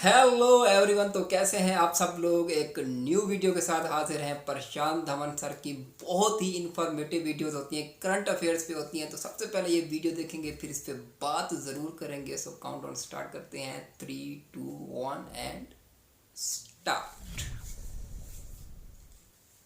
Hello everyone. तो कैसे हैं आप सब लोग। एक न्यू वीडियो के साथ हाजिर हैं। प्रशांत धवन सर की बहुत ही इंफॉर्मेटिव वीडियोस होती हैं, करंट अफेयर्स पे होती हैं। तो सबसे पहले ये वीडियो देखेंगे, फिर इस पर बात ज़रूर करेंगे। सो काउंटडाउन स्टार्ट करते हैं। 3, 2, 1 एंड स्टार्ट।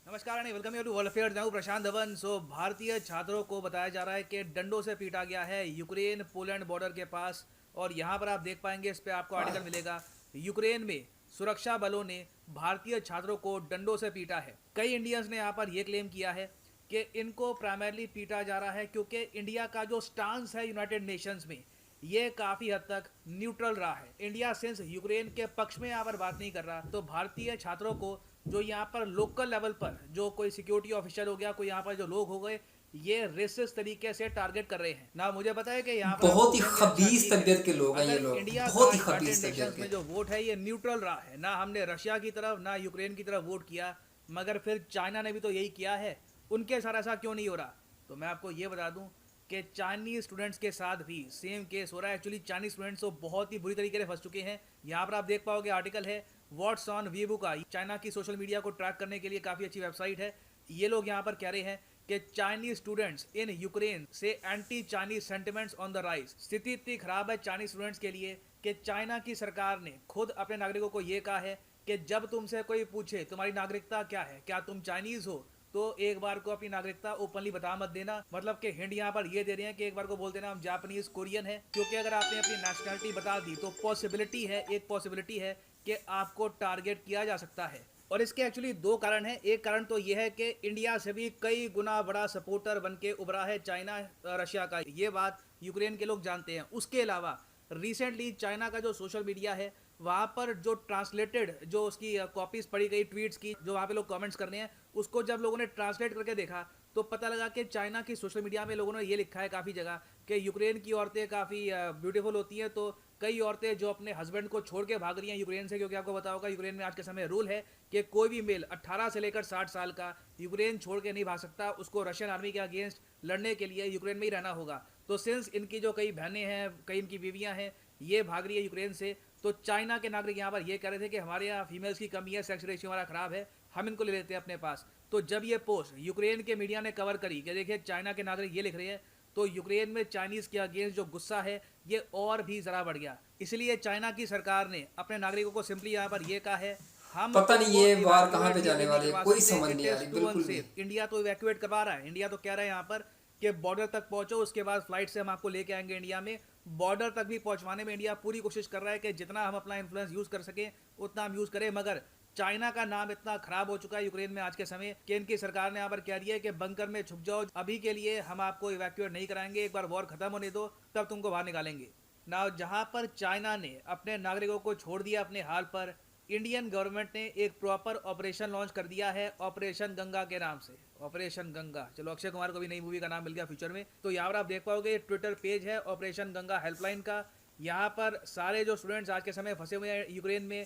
नमस्कार and welcome you to world affairs. मैं हूं प्रशांत धवन। भारतीय छात्रों को बताया जा रहा है कि डंडों से पीटा गया है यूक्रेन पोलैंड बॉर्डर के पास। और यहां पर आप देख पाएंगे, इस पे आपको आर्टिकल मिलेगा। यूक्रेन में सुरक्षा बलों ने भारतीय छात्रों को डंडों से पीटा है। कई इंडियंस ने यहाँ पर यह क्लेम किया है कि इनको प्राइमरली पीटा जा रहा है क्योंकि इंडिया का जो स्टांस है यूनाइटेड नेशंस में, ये काफ़ी हद तक न्यूट्रल रहा है। इंडिया सिंस यूक्रेन के पक्ष में यहाँ पर बात नहीं कर रहा, तो भारतीय छात्रों को जो यहाँ पर लोकल लेवल पर जो कोई सिक्योरिटी ऑफिसर हो गया, कोई यहाँ पर जो लोग हो गए, ये रेसिस्ट तरीके से टारगेट कर रहे हैं ना। मुझे पता है कि यहाँ पर बहुत ही खबीस तबीयत के लोग हैं ये अगर लोग, इंडिया बहुत का ही खबीस यूनाइटेड तबीयत नेशंस के। में जो वोट है ये न्यूट्रल रहा है ना। हमने रशिया की तरफ ना यूक्रेन की तरफ वोट किया, मगर फिर चाइना ने भी तो यही किया है। उनके साथ ऐसा क्यों नहीं हो रहा? तो मैं आपको ये बता दूं कि चाइनीज स्टूडेंट्स के साथ भी सेम केस हो रहा है। एक्चुअली चाइनीज स्टूडेंट्स तो बहुत ही बुरी तरीके से फंस चुके हैं। यहाँ पर आप देख पाओगे, आर्टिकल है व्हाट्स ऑन वीबू का। चाइना की सोशल मीडिया को ट्रैक करने के लिए काफ़ी अच्छी वेबसाइट है। ये लोग यहाँ पर कह रहे हैं कि चाइनीज स्टूडेंट्स इन यूक्रेन से anti Chinese sentiments on the rise. स्थिति इतनी खराब है चाइनीज स्टूडेंट्स के लिए कि चाइना की सरकार ने खुद अपने नागरिकों को ये कहा है कि जब तुमसे कोई पूछे तुम्हारी नागरिकता क्या है, क्या तुम चाइनीज हो, तो एक बार को अपनी नागरिकता ओपनली बता मत देना। मतलब कि हिंट यहाँ पर ये दे रहे हैं कि एक बार को बोल देना हम जापानीज कोरियन है, क्योंकि अगर आपने अपनी नेशनलिटी बता दी तो पॉसिबिलिटी है, एक पॉसिबिलिटी है कि आपको टारगेट किया जा सकता है। और इसके एक्चुअली दो कारण हैं। एक कारण तो यह है कि इंडिया से भी कई गुना बड़ा सपोर्टर बन के उभरा है चाइना रशिया का। ये बात यूक्रेन के लोग जानते हैं। उसके अलावा रिसेंटली चाइना का जो सोशल मीडिया है, वहाँ पर जो ट्रांसलेटेड जो उसकी कॉपीज पड़ी गई ट्वीट्स की, जो वहाँ पे लोग कमेंट्स कर रहे हैं, उसको जब लोगों ने ट्रांसलेट करके देखा तो पता लगा कि चाइना की सोशल मीडिया में लोगों ने ये लिखा है काफ़ी जगह कि यूक्रेन की औरतें काफ़ी ब्यूटीफुल होती हैं। तो कई औरतें जो अपने हस्बैंड को छोड़ के भाग रही हैं यूक्रेन से, क्योंकि आपको पता होगा यूक्रेन में आज के समय रूल है कि कोई भी मेल 18 से लेकर 60 साल का यूक्रेन छोड़ के नहीं भाग सकता। उसको रशियन आर्मी के अगेंस्ट लड़ने के लिए यूक्रेन में ही रहना होगा। तो सिंस इनकी जो कई बहनें हैं, कई इनकी बीवियां हैं, ये भाग रही है यूक्रेन से, तो चाइना के नागरिक यहाँ पर ये कह रहे थे कि हमारे यहाँ फीमेल्स की कमी है, सेक्स रेशियो हमारा खराब है, हम इनको ले लेते हैं अपने पास। तो जब ये पोस्ट यूक्रेन के मीडिया ने कवर करी कि देखिए चाइना के नागरिक ये लिख रहे हैं, तो यूक्रेन में चाइनीज के अगेंस्ट जो गुस्सा है ये और भी जरा बढ़ गया। इसलिए चाइना की सरकार ने अपने नागरिकों को सिंपली यहाँ पर ये कहा है, हम पता नहीं ये वार कहाँ पे evacuate जाने ये वाली नहीं है, करवा कोई सकते समझ कि नहीं आ रही टेस्ट टू वन बिल्कुल भी। सेफ। इंडिया तो इवैक्यूएट करवा रहा है। इंडिया तो कह रहा है यहाँ पर कि बॉर्डर तक पहुंचो, उसके बाद फ्लाइट से हम आपको लेके आएंगे इंडिया में। बॉर्डर तक भी पहुंचवाने में इंडिया पूरी कोशिश कर रहा है कि जितना हम अपना इन्फ्लुएंस यूज कर सके उतना हम यूज करें। मगर चाइना का नाम इतना खराब हो चुका है यूक्रेन में आज के समय कि इनकी सरकार ने यहाँ पर कह दिया है कि बंकर में छुप जाओ, अभी के लिए हम आपको इवैक्यूएट नहीं कराएंगे, एक बार वॉर खत्म होने दो तब तुमको बाहर निकालेंगे ना। जहां पर चाइना ने अपने नागरिकों को छोड़ दिया अपने हाल पर, इंडियन गवर्नमेंट ने एक प्रॉपर ऑपरेशन लॉन्च कर दिया है, ऑपरेशन गंगा के नाम से। ऑपरेशन गंगा, चलो अक्षय कुमार को भी नई मूवी का नाम मिल गया फ्यूचर में। तो यहाँ पर आप देख पाओगे ट्विटर पेज है ऑपरेशन गंगा हेल्पलाइन का। यहाँ पर सारे जो स्टूडेंट्स आज के समय फंसे हुए हैं यूक्रेन में,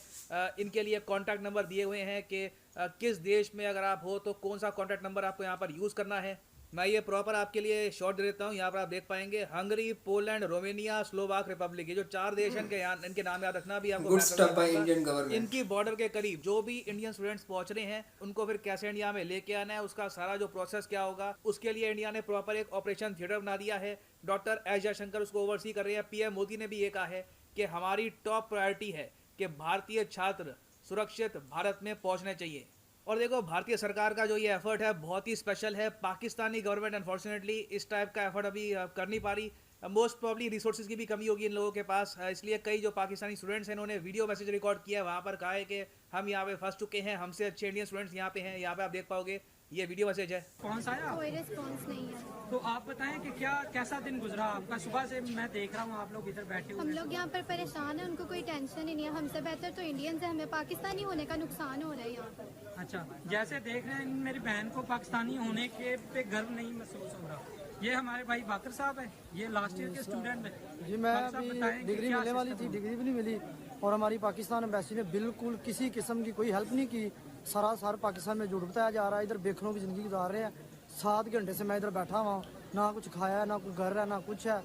इनके लिए कॉन्टैक्ट नंबर दिए हुए हैं कि किस देश में अगर आप हो तो कौन सा कॉन्टैक्ट नंबर आपको यहाँ पर यूज़ करना है। मैं ये प्रॉपर आपके लिए शॉर्ट दे देता हूँ। यहाँ पर आप देख पाएंगे Hungary, Poland, Romania, Slovak Republic, ये जो 4 देश हैं इनके नाम याद रखना भी आपको। Good stuff by Indian government. इनकी बॉर्डर के करीब जो भी इंडियन स्टूडेंट्स पहुंच रहे हैं उनको फिर कैसे इंडिया में लेके आना है, उसका सारा जो प्रोसेस क्या होगा, उसके लिए इंडिया ने प्रॉपर एक ऑपरेशन थिएटर बना दिया है। डॉक्टर एस जयशंकर उसको ओवरसी कर रहे हैं। पीएम मोदी ने भी ये कहा है कि हमारी टॉप प्रायोरिटी है कि भारतीय छात्र सुरक्षित भारत में पहुंचने चाहिए। और देखो, भारतीय सरकार का जो ये एफर्ट है बहुत ही स्पेशल है। पाकिस्तानी गवर्नमेंट अनफॉर्चुनेटली इस टाइप का एफर्ट अभी कर नहीं पा रही। मोस्ट प्रॉब्ली रिसोर्सेज की भी कमी होगी इन लोगों के पास। इसलिए कई जो पाकिस्तानी स्टूडेंट्स हैं इन्होंने वीडियो मैसेज रिकॉर्ड किया है, वहाँ पर कहा है कि हम यहाँ पे फंस चुके हैं, हमसे अच्छे इंडियन स्टूडेंट्स यहाँ पे हैं। यहाँ पे आप देख पाओगे ये वीडियो मैसेज है। कौन सा है? कोई रिस्पॉन्स नहीं है। तो आप बताएं कि कैसा दिन गुजरा आपका? सुबह से मैं देख रहा हूँ आप लोग इधर बैठे हुए हम हैं। लोग यहाँ पर परेशान हैं, उनको कोई टेंशन ही नहीं है। हमसे बेहतर तो इंडियंस है, हमें पाकिस्तानी होने का नुकसान हो रहा है यहाँ पर। अच्छा, जैसे देख रहे हैं मेरी बहन को पाकिस्तानी होने के पे गर्व नहीं महसूस हो रहा। ये हमारे भाई बाकर साहब है, ये लास्ट ईयर के स्टूडेंट हैं। जी मैं अभी डिग्री मिलने वाली थी, डिग्री भी नहीं मिली और हमारी पाकिस्तान एम्बेसी ने बिल्कुल किसी किस्म की कोई हेल्प नहीं की। सरासर पाकिस्तान में झूठ बताया जा रहा है। इधर बेखनों की ज़िंदगी गुजार रहे हैं। 7 घंटे से मैं इधर बैठा हुआ हूँ, ना कुछ खाया है, ना कोई घर है, ना कुछ है।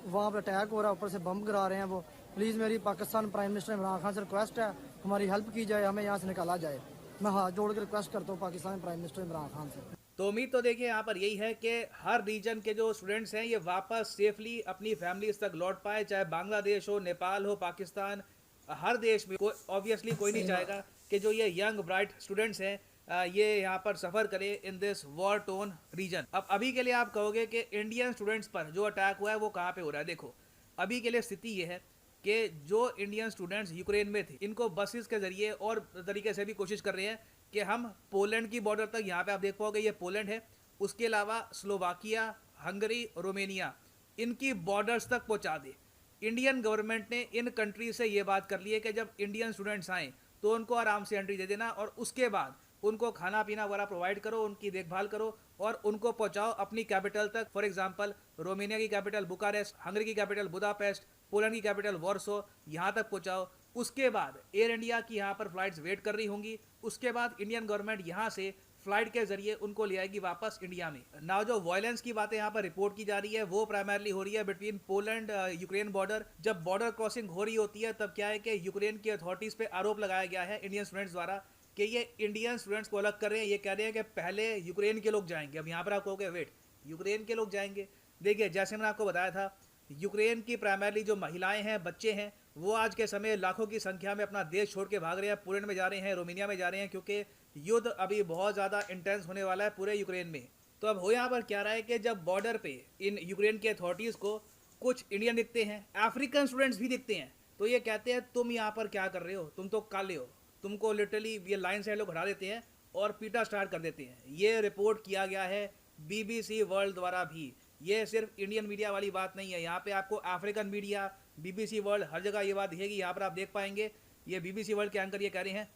वहाँ पर अटैक हो रहा है, ऊपर से बम गिरा रहे हैं वो। प्लीज़ मेरी पाकिस्तान प्राइम मिनिस्टर इमरान खान से रिक्वेस्ट है, हमारी हेल्प की जाए, हमें यहाँ से निकाला जाए। मैं हाथ जोड़ कर रिक्वेस्ट करता हूँ पाकिस्तान प्राइम मिनिस्टर इमरान खान से। तो उम्मीद तो देखिए यहाँ पर यही है कि हर रीजन के जो स्टूडेंट्स हैं ये वापस सेफली अपनी फैमिलीज तक लौट पाए, चाहे बांग्लादेश हो, नेपाल हो, पाकिस्तान, हर देश में ऑब्वियसली कोई नहीं चाहेगा कि जो ये यंग ब्राइट स्टूडेंट्स हैं ये यहाँ पर सफ़र करे in this war torn region. अब अभी के लिए आप कहोगे कि इंडियन स्टूडेंट्स पर जो अटैक हुआ है वो कहाँ पे हो रहा है। देखो अभी के लिए स्थिति ये है कि जो इंडियन स्टूडेंट्स यूक्रेन में थे इनको बसेस के जरिए और तरीके से भी कोशिश कर रहे हैं कि हम पोलैंड की बॉर्डर तक, यहाँ पे आप देख पाओगे ये पोलैंड है, उसके अलावा स्लोवाकिया, हंगरी, रोमेनिया, इनकी बॉर्डर्स तक पहुँचा दे। इंडियन गवर्नमेंट ने इन कंट्री से ये बात कर ली है कि जब इंडियन स्टूडेंट्स आएँ तो उनको आराम से एंट्री दे देना और उसके बाद उनको खाना पीना वगैरह प्रोवाइड करो, उनकी देखभाल करो और उनको पहुंचाओ अपनी कैपिटल तक। फॉर एग्जांपल रोमेनिया की कैपिटल बुकारेस्ट, हंगरी की कैपिटल बुदापेस्ट, पोलैंड की कैपिटल वॉर्सो, यहाँ तक पहुंचाओ। उसके बाद एयर इंडिया की यहाँ पर फ्लाइट्स वेट कर रही होंगी। उसके बाद इंडियन गवर्नमेंट यहाँ से फ्लाइट के जरिए उनको ले आएगी वापस इंडिया में। नाउ जो वायलेंस की बातें यहाँ पर रिपोर्ट की जा रही है वो प्राइमरली हो रही है बिटवीन पोलैंड यूक्रेन बॉर्डर। जब बॉर्डर क्रॉसिंग हो रही होती है तब क्या है कि यूक्रेन की अथॉरिटीज पे आरोप लगाया गया है इंडियन स्टूडेंट्स द्वारा कि ये इंडियन स्टूडेंट्स को अलग कर रहे हैं। ये कह रहे हैं कि पहले यूक्रेन के लोग जाएंगे। अब यहाँ पर आप कहोगे वेट, यूक्रेन के लोग जाएंगे? देखिए जैसे मैंने आपको बताया था, यूक्रेन की प्राइमरली जो महिलाएं हैं, बच्चे हैं, वो आज के समय लाखों की संख्या में अपना देश छोड़ के भाग रहे हैं, पोलैंड में जा रहे हैं, रोमेनिया में जा रहे हैं, क्योंकि युद्ध अभी बहुत ज़्यादा इंटेंस होने वाला है पूरे यूक्रेन में। तो अब हो यहाँ पर क्या रहा है कि जब बॉर्डर पे इन यूक्रेन के अथॉरिटीज़ को कुछ इंडियन दिखते हैं, अफ्रीकन स्टूडेंट्स भी दिखते हैं, तो ये कहते हैं तुम यहाँ पर क्या कर रहे हो, तुम तो काले हो। तुमको लिटरली ये लाइन से लोग हटा देते हैं और पीटा स्टार्ट कर देते हैं। ये रिपोर्ट किया गया है BBC वर्ल्ड द्वारा भी। ये सिर्फ इंडियन मीडिया वाली बात नहीं है, यहाँ पे आपको अफ्रीकन मीडिया, BBC वर्ल्ड, हर जगह ये बात दिखेगी। यहाँ पर आप देख पाएंगे ये BBC वर्ल्ड के एंकर ये कह रहे हैं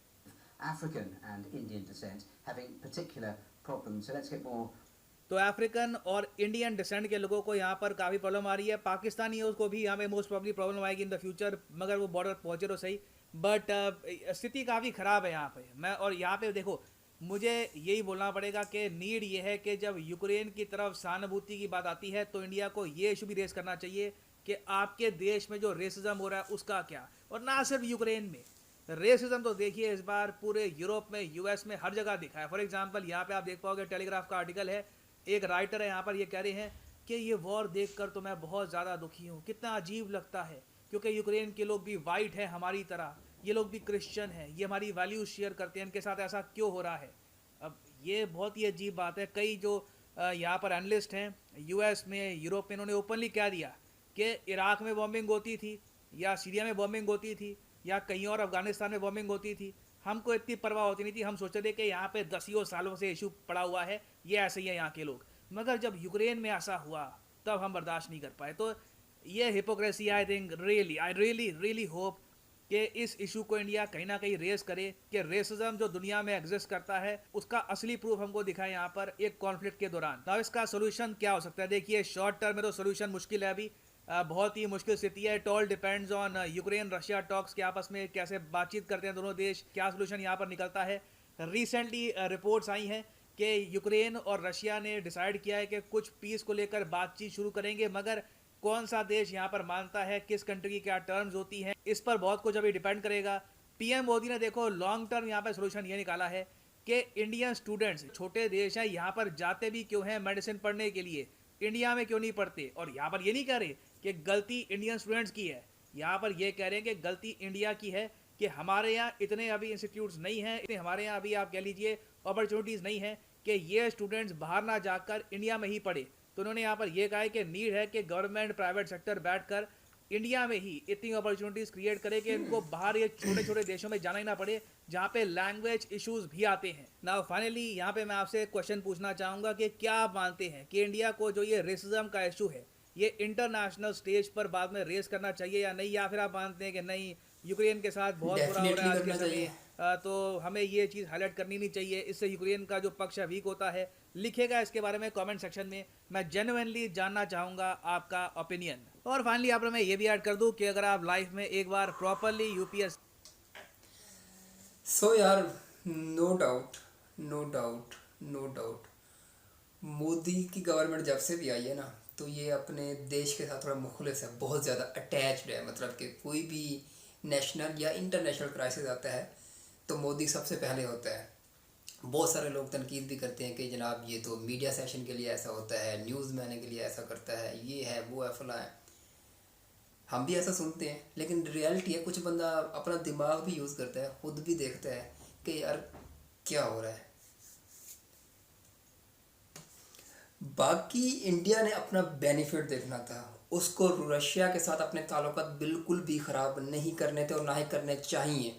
African and Indian descent having particular problems. So let's get more. तो अफ्रीकन और इंडियन डिसेंट के लोगों को यहाँ पर काफ़ी प्रॉब्लम आ रही है। पाकिस्तानी है उसको भी यहाँ पे मोस्ट प्रॉब्ली प्रॉब्लम आएगी इन द फ्यूचर, मगर वो बॉर्डर पहुँचे तो सही। बट स्थिति काफ़ी ख़राब है यहाँ पे। मैं और यहाँ पे देखो, मुझे यही बोलना पड़ेगा कि नीड ये है कि जब यूक्रेन की तरफ सहानुभूति की बात आती है तो इंडिया को ये इशू भी रेस करना चाहिए कि आपके देश में जो रेसिज्म हो रहा है उसका क्या। और ना सिर्फ यूक्रेन में, रेसिज्म तो देखिए इस बार पूरे यूरोप में, US में, हर जगह दिखा है। फॉर एग्जांपल यहाँ पे आप देख पाओगे टेलीग्राफ का आर्टिकल है, एक राइटर है यहाँ पर, ये कह रहे हैं कि ये वॉर देखकर तो मैं बहुत ज़्यादा दुखी हूँ। कितना अजीब लगता है, क्योंकि यूक्रेन के लोग भी वाइट हैं हमारी तरह, ये लोग भी क्रिश्चियन हैं, ये हमारी वैल्यूज शेयर करते हैं, इनके साथ ऐसा क्यों हो रहा है। अब ये बहुत ही अजीब बात है। कई जो यहाँ पर एनालिस्ट हैं US में, यूरोप में, इन्होंने ओपनली कह दिया कि इराक में बॉम्बिंग होती थी या सीरिया में बॉम्बिंग होती थी या कहीं और अफगानिस्तान में बॉम्बिंग होती थी, हमको इतनी परवाह होती नहीं थी। हम सोचते थे कि यहाँ पे 10 सालों से इशू पड़ा हुआ है, ये ऐसे ही है यहाँ के लोग। मगर जब यूक्रेन में ऐसा हुआ तब हम बर्दाश्त नहीं कर पाए। तो ये hypocrisy, I think I really hope कि इस इशू को इंडिया कहीं ना कहीं रेस करे कि रेसिज्म जो दुनिया में एग्जिस्ट करता है उसका असली प्रूफ हमको दिखाए यहाँ पर एक कॉन्फ्लिक्ट के दौरान। तो इसका सोल्यूशन क्या हो सकता है? देखिए शॉर्ट टर्म में तो सोल्यूशन मुश्किल है, अभी बहुत ही मुश्किल स्थिति है। It all depends on Ukraine Russia talks के आपस में कैसे बातचीत करते हैं दोनों देश, क्या सोल्यूशन यहाँ पर निकलता है। रिसेंटली रिपोर्ट्स आई हैं कि यूक्रेन और रशिया ने डिसाइड किया है कि कुछ पीस को लेकर बातचीत शुरू करेंगे, मगर कौन सा देश यहाँ पर मानता है, किस कंट्री की क्या टर्म्स होती हैं, इस पर बहुत कुछ अभी डिपेंड करेगा। PM मोदी ने देखो लॉन्ग टर्म यहाँ पर सोल्यूशन ये निकाला है कि इंडियन स्टूडेंट्स, छोटे देश हैं, यहाँ पर जाते भी क्यों हैं मेडिसिन पढ़ने के लिए, इंडिया में क्यों नहीं पढ़ते। और यहाँ पर ये नहीं कह रहे कि गलती इंडियन स्टूडेंट्स की है, यहाँ पर ये कह रहे हैं कि गलती इंडिया की है कि हमारे यहाँ इतने अभी इंस्टीट्यूट्स नहीं हैं, इतने हमारे यहाँ अभी आप कह लीजिए अपॉर्चुनिटीज़ नहीं हैं कि ये स्टूडेंट्स बाहर ना जाकर इंडिया में ही पढ़े। तो उन्होंने यहाँ पर ये कहा है कि नीड है कि गवर्नमेंट प्राइवेट सेक्टर बैठकर इंडिया में ही इतनी अपॉर्चुनिटीज़ क्रिएट करे कि इनको बाहर ये छोटे छोटे देशों में जाना ही ना पड़े जहाँ पे लैंग्वेज इश्यूज भी आते हैं। नाउ फाइनली यहाँ पे मैं आपसे एक क्वेश्चन पूछना चाहूँगा कि क्या आप मानते हैं कि इंडिया को जो ये रेसिज्म का इशू है ये इंटरनेशनल स्टेज पर बाद में रेस करना चाहिए या नहीं, या फिर आप मानते हैं कि नहीं यूक्रेन के साथ बहुत बुरा हो रहा है आज के समय, तो हमें ये चीज़ हाईलाइट करनी नहीं चाहिए, इससे यूक्रेन का जो पक्ष है वीक होता है। लिखेगा इसके बारे में कमेंट सेक्शन में, मैं जेन्युइनली जानना चाहूँगा आपका ओपिनियन। और फाइनली यहाँ पर मैं ये भी ऐड कर दूँ कि अगर आप लाइफ में एक बार प्रॉपरली UPS सो यार नो डाउट मोदी की गवर्नमेंट जब से भी आई है ना, तो ये अपने देश के साथ थोड़ा मुखलिस है, बहुत ज़्यादा अटैच्ड है। मतलब कि कोई भी नेशनल या इंटरनेशनल क्राइसिस आता है तो मोदी सबसे पहले होता है। बहुत सारे लोग तनकीद भी करते हैं कि जनाब ये तो मीडिया सेशन के लिए ऐसा होता है, न्यूज़ में आने के लिए ऐसा करता है, ये है वो है फला है। हम भी ऐसा सुनते हैं, लेकिन रियलिटी है कुछ बंदा अपना दिमाग भी यूज़ करता है, खुद भी देखता है कि यार क्या हो रहा है। बाकी इंडिया ने अपना बेनिफिट देखना था, उसको रशिया के साथ अपने ताल्लुकात बिल्कुल भी ख़राब नहीं करने थे और ना ही करने चाहिए,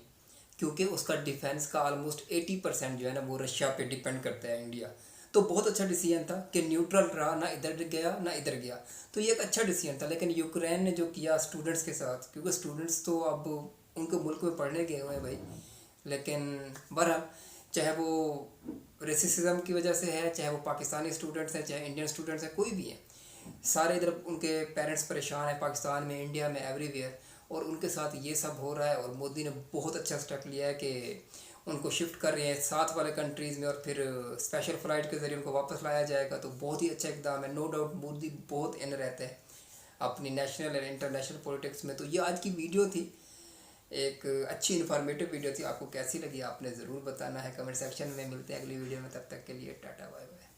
क्योंकि उसका डिफेंस का ऑलमोस्ट 80% जो है ना वो रशिया पे डिपेंड करता है इंडिया। तो बहुत अच्छा डिसीजन था कि न्यूट्रल रहा, ना इधर गया ना इधर गया, तो ये एक अच्छा डिसीजन था। लेकिन यूक्रेन ने जो किया स्टूडेंट्स के साथ, क्योंकि स्टूडेंट्स तो अब उनके मुल्क में पढ़ने गए हुए हैं भाई, लेकिन बहरहाल चाहे वो रेसिज्म की वजह से है, चाहे वो पाकिस्तानी स्टूडेंट्स हैं, चाहे इंडियन स्टूडेंट्स हैं, कोई भी है, सारे इधर उनके पेरेंट्स परेशान हैं, पाकिस्तान में, इंडिया में, एवरीवेयर, और उनके साथ ये सब हो रहा है। और मोदी ने बहुत अच्छा स्टेप लिया है कि उनको शिफ्ट कर रहे हैं साथ वाले कंट्रीज़ में और फिर स्पेशल फ़्लाइट के ज़रिए उनको वापस लाया जाएगा। तो बहुत ही अच्छा इकदाम है, नो डाउट मोदी बहुत इन रहते हैं अपनी नेशनल और इंटरनेशनल पॉलिटिक्स में। तो ये आज की वीडियो थी, एक अच्छी इन्फॉर्मेटिव वीडियो थी। आपको कैसी लगी आपने ज़रूर बताना है कमेंट सेक्शन में। मिलते हैं अगली वीडियो में, तब तक के लिए टाटा बाय बाय।